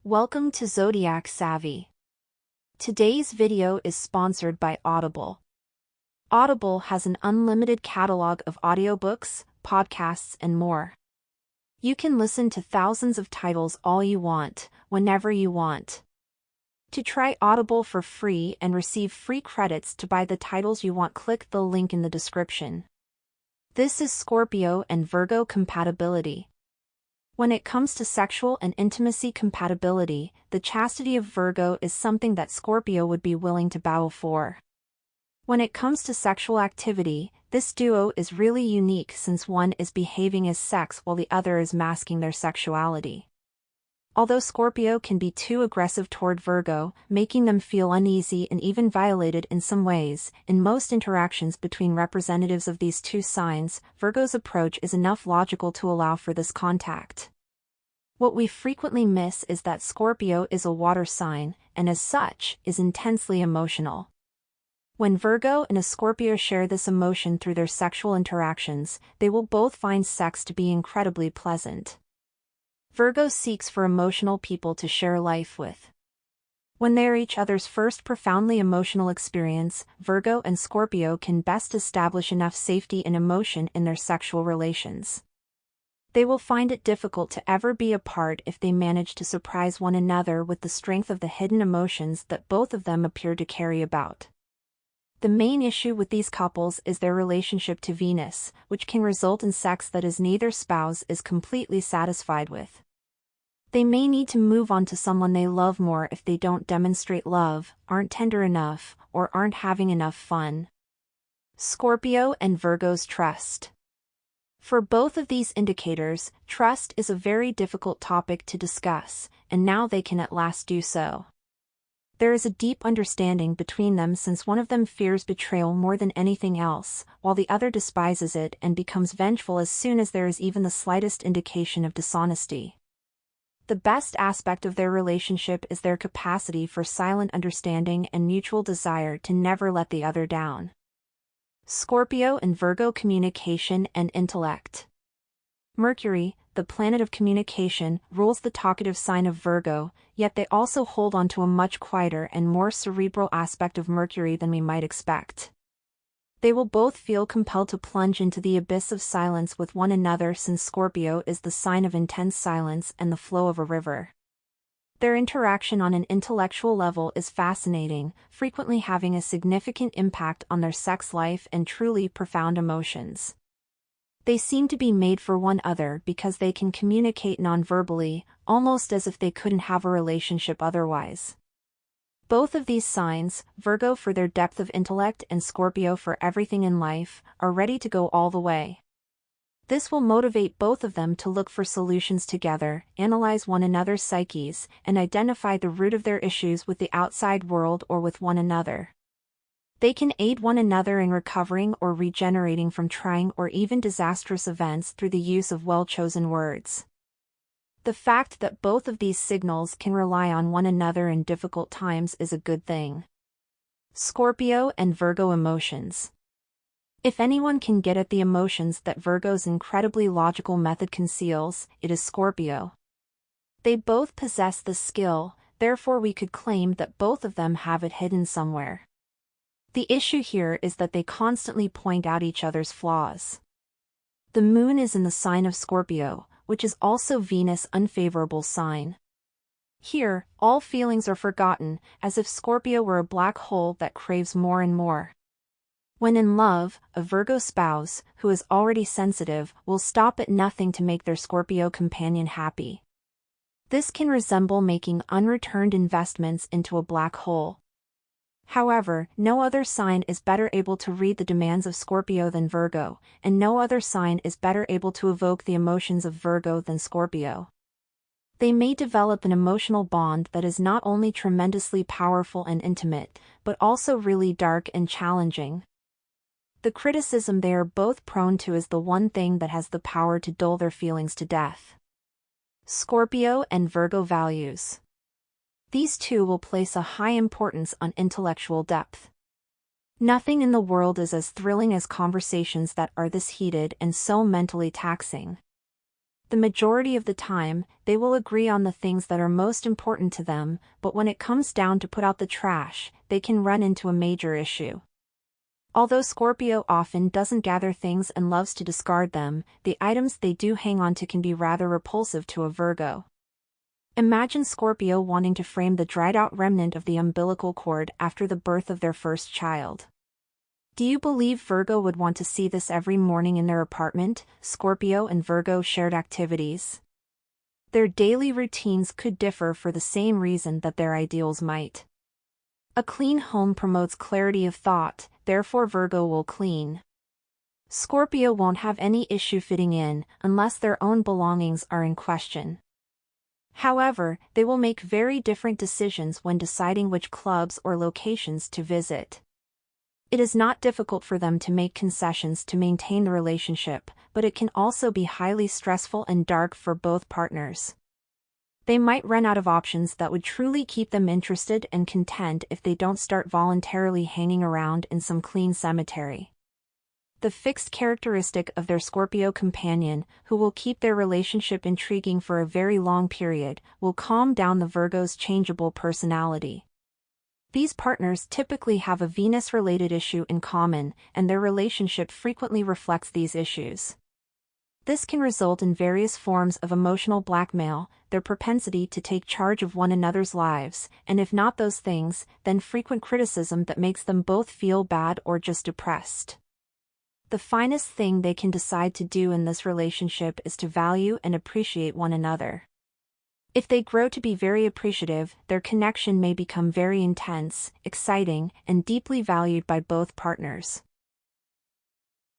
Welcome to Zodiac Savvy. Today's video is sponsored by Audible. Audible has an unlimited catalog of audiobooks, podcasts, and more. You can listen to thousands of titles all you want, whenever you want. To try Audible for free and receive free credits to buy the titles you want, click the link in the description. This is Scorpio and Virgo compatibility. When it comes to sexual and intimacy compatibility, the chastity of Virgo is something that Scorpio would be willing to bow for. When it comes to sexual activity, this duo is really unique since one is behaving as sex while the other is masking their sexuality. Although Scorpio can be too aggressive toward Virgo, making them feel uneasy and even violated in some ways, in most interactions between representatives of these two signs, Virgo's approach is enough logical to allow for this contact. What we frequently miss is that Scorpio is a water sign, and as such, is intensely emotional. When Virgo and a Scorpio share this emotion through their sexual interactions, they will both find sex to be incredibly pleasant. Virgo seeks for emotional people to share life with. When they are each other's first profoundly emotional experience, Virgo and Scorpio can best establish enough safety and emotion in their sexual relations. They will find it difficult to ever be apart if they manage to surprise one another with the strength of the hidden emotions that both of them appear to carry about. The main issue with these couples is their relationship to Venus, which can result in sex that neither spouse is completely satisfied with. They may need to move on to someone they love more if they don't demonstrate love, aren't tender enough, or aren't having enough fun. Scorpio and Virgo's trust. For both of these indicators, trust is a very difficult topic to discuss, and now they can at last do so. There is a deep understanding between them since one of them fears betrayal more than anything else, while the other despises it and becomes vengeful as soon as there is even the slightest indication of dishonesty. The best aspect of their relationship is their capacity for silent understanding and mutual desire to never let the other down. Scorpio and Virgo communication and intellect. Mercury, the planet of communication, rules the talkative sign of Virgo, yet they also hold on to a much quieter and more cerebral aspect of Mercury than we might expect. They will both feel compelled to plunge into the abyss of silence with one another since Scorpio is the sign of intense silence and the flow of a river. Their interaction on an intellectual level is fascinating, frequently having a significant impact on their sex life and truly profound emotions. They seem to be made for one another because they can communicate non-verbally, almost as if they couldn't have a relationship otherwise. Both of these signs, Virgo for their depth of intellect and Scorpio for everything in life, are ready to go all the way. This will motivate both of them to look for solutions together, analyze one another's psyches, and identify the root of their issues with the outside world or with one another. They can aid one another in recovering or regenerating from trying or even disastrous events through the use of well-chosen words. The fact that both of these signals can rely on one another in difficult times is a good thing. Scorpio and Virgo emotions. If anyone can get at the emotions that Virgo's incredibly logical method conceals, it is Scorpio. They both possess the skill, therefore we could claim that both of them have it hidden somewhere. The issue here is that they constantly point out each other's flaws. The moon is in the sign of Scorpio, which is also Venus' unfavorable sign. Here, all feelings are forgotten, as if Scorpio were a black hole that craves more and more. When in love, a Virgo spouse, who is already sensitive, will stop at nothing to make their Scorpio companion happy. This can resemble making unreturned investments into a black hole. However, no other sign is better able to read the demands of Scorpio than Virgo, and no other sign is better able to evoke the emotions of Virgo than Scorpio. They may develop an emotional bond that is not only tremendously powerful and intimate, but also really dark and challenging. The criticism they are both prone to is the one thing that has the power to dull their feelings to death. Scorpio and Virgo values. These two will place a high importance on intellectual depth. Nothing in the world is as thrilling as conversations that are this heated and so mentally taxing. The majority of the time, they will agree on the things that are most important to them, but when it comes down to put out the trash, they can run into a major issue. Although Scorpio often doesn't gather things and loves to discard them, the items they do hang on to can be rather repulsive to a Virgo. Imagine Scorpio wanting to frame the dried-out remnant of the umbilical cord after the birth of their first child. Do you believe Virgo would want to see this every morning in their apartment? Scorpio and Virgo shared activities. Their daily routines could differ for the same reason that their ideals might. A clean home promotes clarity of thought, therefore Virgo will clean. Scorpio won't have any issue fitting in, unless their own belongings are in question. However, they will make very different decisions when deciding which clubs or locations to visit. It is not difficult for them to make concessions to maintain the relationship, but it can also be highly stressful and dark for both partners. They might run out of options that would truly keep them interested and content if they don't start voluntarily hanging around in some clean cemetery. The fixed characteristic of their Scorpio companion, who will keep their relationship intriguing for a very long period, will calm down the Virgo's changeable personality. These partners typically have a Venus-related issue in common, and their relationship frequently reflects these issues. This can result in various forms of emotional blackmail, their propensity to take charge of one another's lives, and if not those things, then frequent criticism that makes them both feel bad or just depressed. The finest thing they can decide to do in this relationship is to value and appreciate one another. If they grow to be very appreciative, their connection may become very intense, exciting, and deeply valued by both partners.